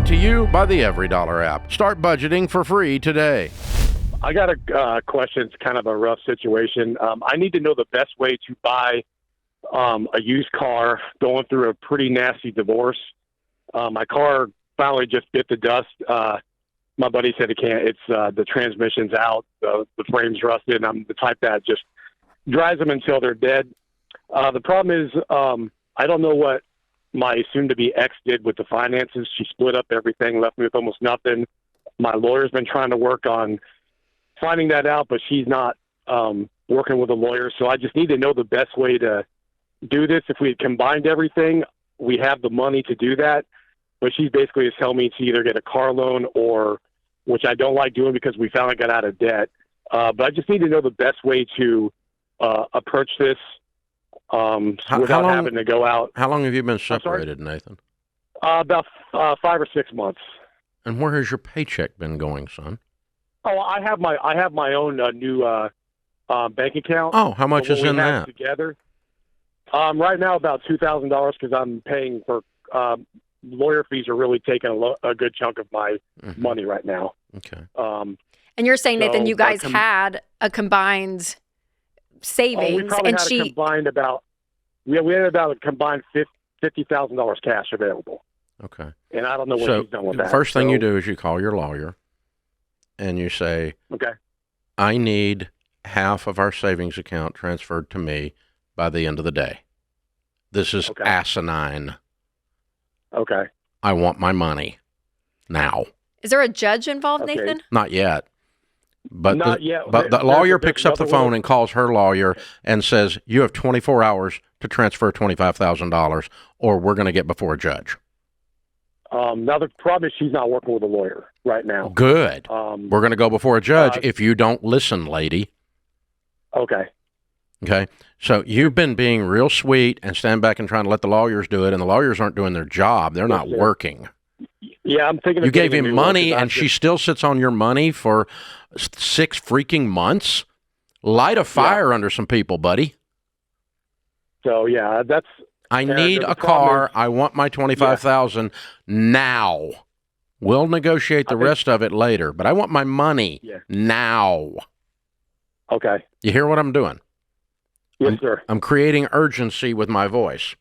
Brought to you by the Every Dollar app. Start budgeting for free today. I got a question. It's kind of a rough situation. I need to know the best way to buy a used car going through a pretty nasty divorce. My car finally just bit the dust. My buddy said it can't. It's the transmission's out, the frame's rusted, and I'm the type that just drives them until they're dead. The problem is I don't know what my soon-to-be ex did with the finances. She split up everything, left me with almost nothing. My lawyer's been trying to work on finding that out, but she's not working with a lawyer. So I just need to know the best way to do this. If we had combined everything, we have the money to do that. But she's basically just telling me to either get a car loan or, which I don't like doing because we finally got out of debt. But I just need to know the best way to approach this without having to go out. How long have you been separated, Nathan? About 5 or 6 months. And where has your paycheck been going, son? Oh, I have my own new bank account. Oh, how much is in that? Together. Right now, about $2,000 because I'm paying for lawyer fees are really taking a good chunk of my money right now. Okay. And you're saying, Nathan, you guys had a combined savings, we probably and had a combined we had about a combined $50,000 cash available. Okay. And I don't know what she's done with that. The first thing you do is you call your lawyer and you say, okay, I need half of our savings account transferred to me by the end of the day. This is asinine. Okay. I want my money now. Is there a judge involved, Nathan? Not yet. But Not yet. But the lawyer picks up the phone and calls her lawyer and says, you have 24 hours to transfer $25,000 or we're going to get before a judge. Now, the problem is she's not working with a lawyer right now. Good. We're going to go before a judge if you don't listen, lady. Okay. Okay. So you've been being real sweet and stand back and trying to let the lawyers do it, and the lawyers aren't doing their job. They're not working. Yeah, I'm thinking. You gave him money, and she still sits on your money for 6 freaking months. Light a fire under some people, buddy. So yeah, that's. I need a car. I want my $25,000 now. We'll negotiate the rest of it later, but I want my money now. Okay. You hear what I'm doing? Yes, sir. I'm creating urgency with my voice.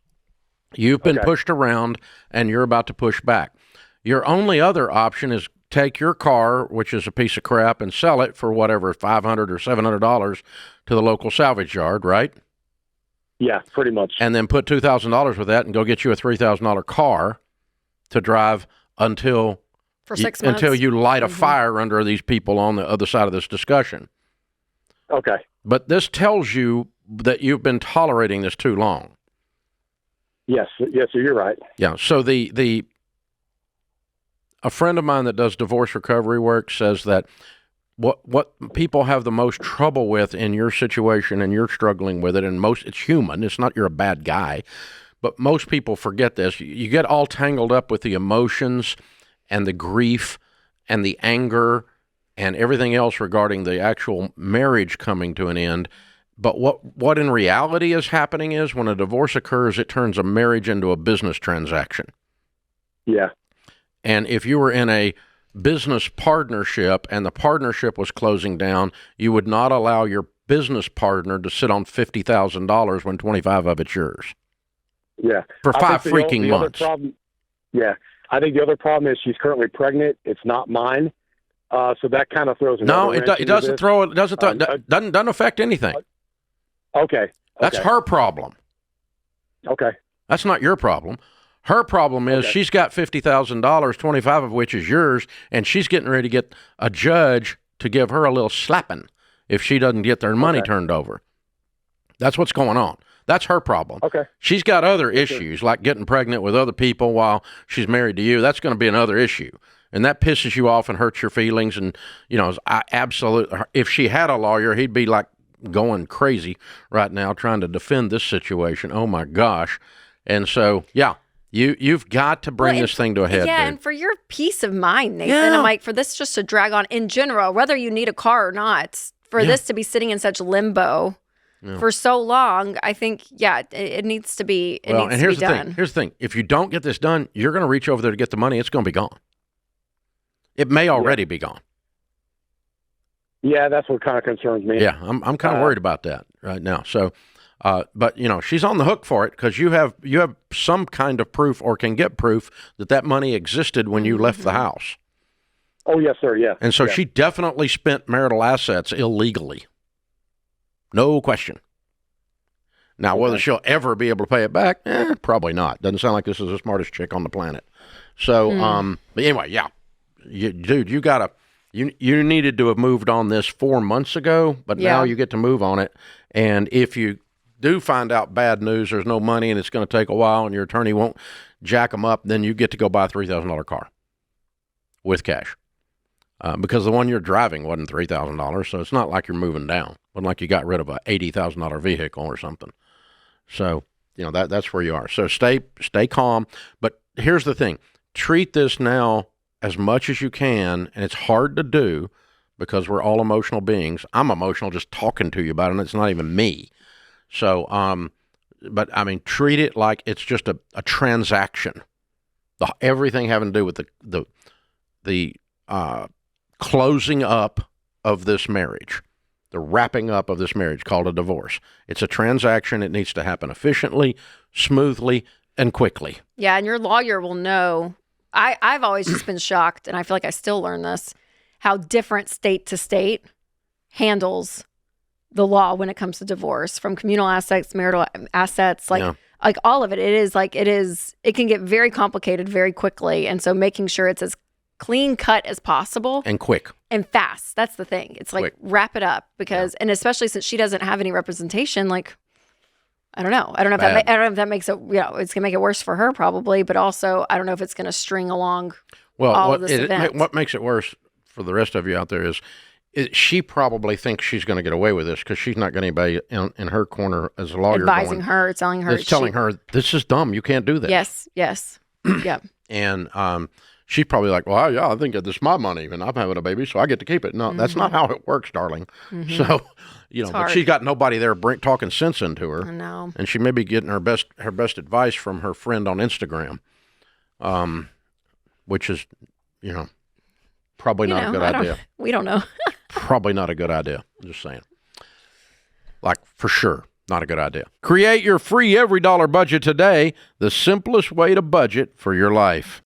You've been pushed around, and you're about to push back. Your only other option is take your car, which is a piece of crap, and sell it for whatever, $500 or $700 to the local salvage yard, right? Yeah, pretty much. And then put $2,000 with that and go get you a $3,000 car to drive until for 6 months. Until you light a fire under these people on the other side of this discussion. Okay. But this tells you that you've been tolerating this too long. Yes, sir, you're right. Yeah. So a friend of mine that does divorce recovery work says that what people have the most trouble with in your situation, and you're struggling with it, and it's human. It's not you're a bad guy, but most people forget this. You get all tangled up with the emotions and the grief and the anger and everything else regarding the actual marriage coming to an end. But what in reality is happening is when a divorce occurs, it turns a marriage into a business transaction. Yeah. And if you were in a business partnership and the partnership was closing down, you would not allow your business partner to sit on $50,000 when 25 of it's yours. Yeah. For 5 freaking months. I think the other problem is she's currently pregnant. It's not mine. So that kind of throws it doesn't affect anything. Okay. That's her problem. Okay. That's not your problem. Her problem is she's got $50,000, 25 of which is yours, and she's getting ready to get a judge to give her a little slapping if she doesn't get their money turned over. That's what's going on. That's her problem. Okay. She's got other issues, like getting pregnant with other people while she's married to you. That's going to be another issue. And that pisses you off and hurts your feelings. And, if she had a lawyer, he'd be like going crazy right now trying to defend this situation. Oh, my gosh. And so, you've got to bring this thing to a head. Yeah, dude. and for your peace of mind, Nathan, I'm like, for this just to drag on in general, whether you need a car or not, for this to be sitting in such limbo for so long, I think, it needs to be done. Here's the thing. If you don't get this done, you're going to reach over there to get the money. It's going to be gone. It may already be gone. Yeah, that's what kind of concerns me. Yeah, I'm kind of worried about that right now. So, but she's on the hook for it because you have some kind of proof or can get proof that money existed when you left the house. Oh, yes, sir. Yeah. And so she definitely spent marital assets illegally. No question. Now, whether she'll ever be able to pay it back, probably not. Doesn't sound like this is the smartest chick on the planet. So, but anyway, yeah, dude, you needed to have moved on this 4 months ago, but now you get to move on it. And if you do find out bad news, there's no money and it's going to take a while and your attorney won't jack them up, then you get to go buy a $3,000 car with cash. Because the one you're driving wasn't $3,000, so it's not like you're moving down. It wasn't like you got rid of a $80,000 vehicle or something. So, that's where you are. So stay calm. But here's the thing. Treat this now as much as you can, and it's hard to do because we're all emotional beings. I'm emotional just talking to you about it, and it's not even me. So, but I mean, treat it like it's just a transaction. Everything having to do with the closing up of this marriage, the wrapping up of this marriage called a divorce. It's a transaction. It needs to happen efficiently, smoothly, and quickly. Yeah, and your lawyer will know. I've always just been shocked, and I feel like I still learn this, how different state to state handles the law when it comes to divorce, from communal assets, marital assets, like all of it. It can get very complicated very quickly. And so making sure it's as clean cut as possible and quick and fast. That's the thing. It's like, wrap it up because, and especially since she doesn't have any representation, like, I don't know. I don't know if that makes it, it's gonna make it worse for her probably, but also I don't know if it's gonna string along all of this event. What makes it worse for the rest of you out there is she probably thinks she's going to get away with this because she's not got anybody in her corner as a lawyer advising her, telling her this is dumb. You can't do this. Yes. Yep. And she's probably like, well, yeah, I think this is my money and I'm having a baby, so I get to keep it. No, that's not how it works, darling. So, but she's got nobody there talking sense into her. I know. And she may be getting her best advice from her friend on Instagram, which is, probably not a good idea. We don't know. Probably not a good idea. I'm just saying. Like, for sure, not a good idea. Create your free every dollar budget today, the simplest way to budget for your life.